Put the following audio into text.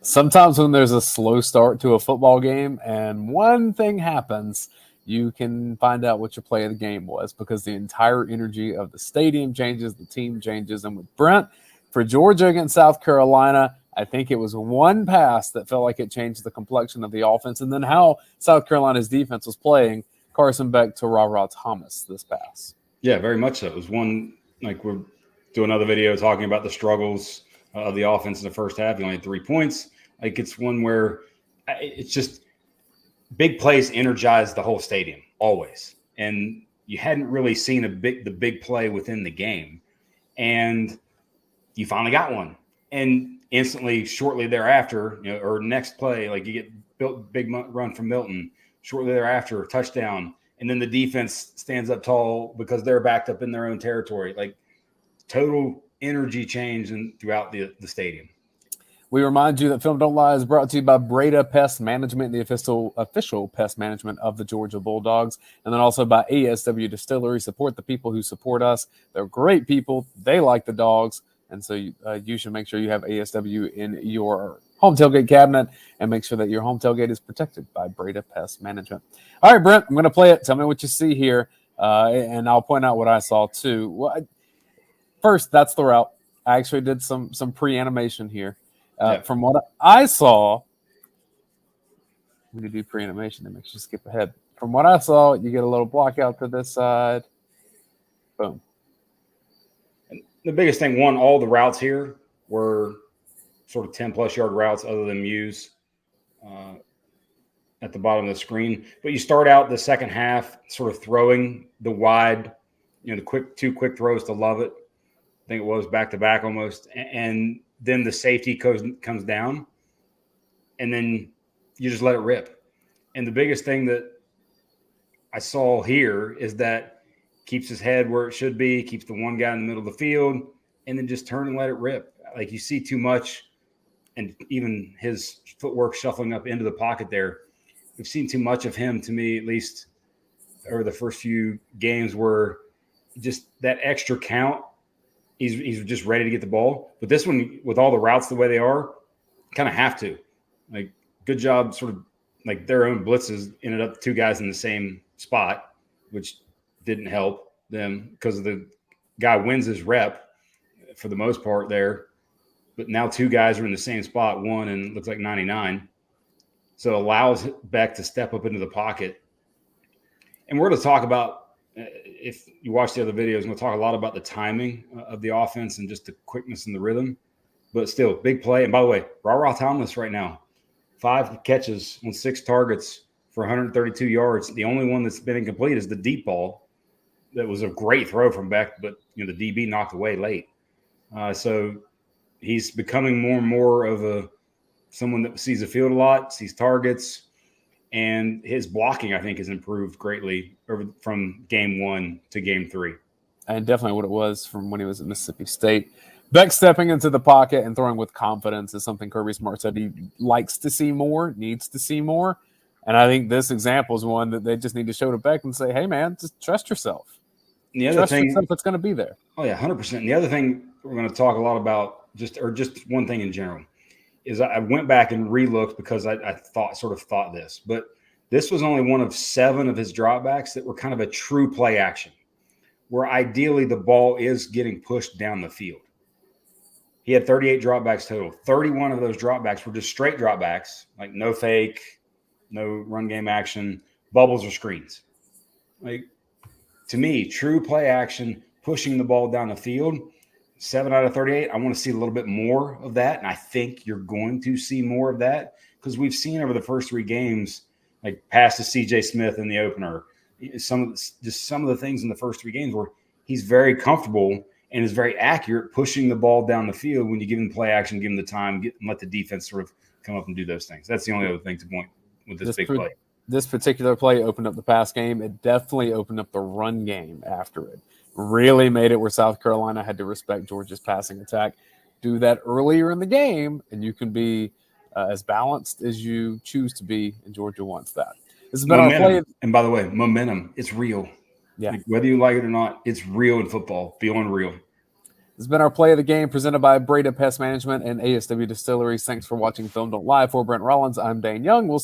Sometimes when there's a slow start to a football game and one thing happens, you can find out what your play of the game was because the entire energy of the stadium changes, the team changes. And with Brent, for Georgia against South Carolina, I think it was one pass that felt like it changed the complexion of the offense and then how South Carolina's defense was playing. Carson Beck to Rawls Thomas this pass. Yeah, very much so. It was one, like we're doing another video talking about the struggles of the offense in the first half. You only had 3 points. Like it's one where it's just big plays energize the whole stadium always. And you hadn't really seen the big play within the game. And you finally got one. And instantly, shortly thereafter, or next play, like you get big run from Milton. Shortly thereafter, touchdown. And then the defense stands up tall because they're backed up in their own territory. Like total energy change throughout the stadium. We remind you that Film Don't Lie is brought to you by Breda Pest Management, the official pest management of the Georgia Bulldogs, and then also by ASW Distillery. Support the people who support us. They're great people. They like the dogs, and so you should make sure you have ASW in your home tailgate cabinet and make sure that your home tailgate is protected by Breda Pest Management. All right, Brent, I'm going to play it. Tell me what you see here, and I'll point out what I saw too. Well, first, that's the route. I actually did some pre-animation here. From what I saw, when you do pre-animation, it makes you skip ahead. From what I saw, you get a little block out to this side. Boom. And the biggest thing, all the routes here were sort of 10-plus yard routes other than Muse at the bottom of the screen. But you start out the second half sort of throwing the wide, the two quick throws to Lovett. I think it was back-to-back almost. And then the safety comes down, and then you just let it rip. And the biggest thing that I saw here is that keeps his head where it should be, keeps the one guy in the middle of the field, and then just turn and let it rip. Like you see too much, and even his footwork shuffling up into the pocket there. We've seen too much of him, to me, at least over the first few games, where just that extra count, he's just ready to get the ball. But this one, with all the routes the way they are, kind of have to. Like, good job, sort of like their own blitzes ended up 2 guys in the same spot, which didn't help them because the guy wins his rep for the most part there. But now 2 guys are in the same spot, one and looks like 99. So it allows Beck to step up into the pocket. And we're going to talk about, if you watch the other videos, we'll talk a lot about the timing of the offense and just the quickness and the rhythm. But still, big play. And by the way, Rawls Thomas right now, 5 catches on 6 targets for 132 yards. The only one that's been incomplete is the deep ball. That was a great throw from Beck, but the DB knocked away late. So he's becoming more and more of someone that sees the field a lot, sees targets. And his blocking, I think, has improved greatly from game 1 to game 3. And definitely what it was from when he was at Mississippi State. Beck stepping into the pocket and throwing with confidence is something Kirby Smart said he likes to see more, needs to see more. And I think this example is one that they just need to show to Beck and say, hey, man, just trust yourself. And the other thing, yourself, it's going to be there. Oh, yeah, 100%. And the other thing we're going to talk a lot about, just one thing in general, is I went back and re-looked because I thought this. But this was only one of 7 of his dropbacks that were kind of a true play action, where ideally the ball is getting pushed down the field. He had 38 dropbacks total. 31 of those dropbacks were just straight dropbacks, like no fake, no run game action, bubbles or screens. Like, to me, true play action, pushing the ball down the field, 7 out of 38. I want to see a little bit more of that, and I think you're going to see more of that because we've seen over the first 3 games, like pass to C.J. Smith in the opener, some of the things in the first 3 games where he's very comfortable and is very accurate pushing the ball down the field when you give him play action, give him the time, and let the defense sort of come up and do those things. That's the only other thing to point with this big play. This particular play opened up the pass game. It definitely opened up the run game after it. Really made it where South Carolina had to respect Georgia's passing attack. Do that earlier in the game, and you can be as balanced as you choose to be, and Georgia wants that. This has been our play. And by the way, momentum, it's real. Yeah. Like, whether you like it or not, it's real in football, beyond real. It's been our play of the game presented by Breda Pest Management and ASW Distilleries. Thanks for watching Film Don't Lie. For Brent Rollins, I'm Dayne Young. We'll see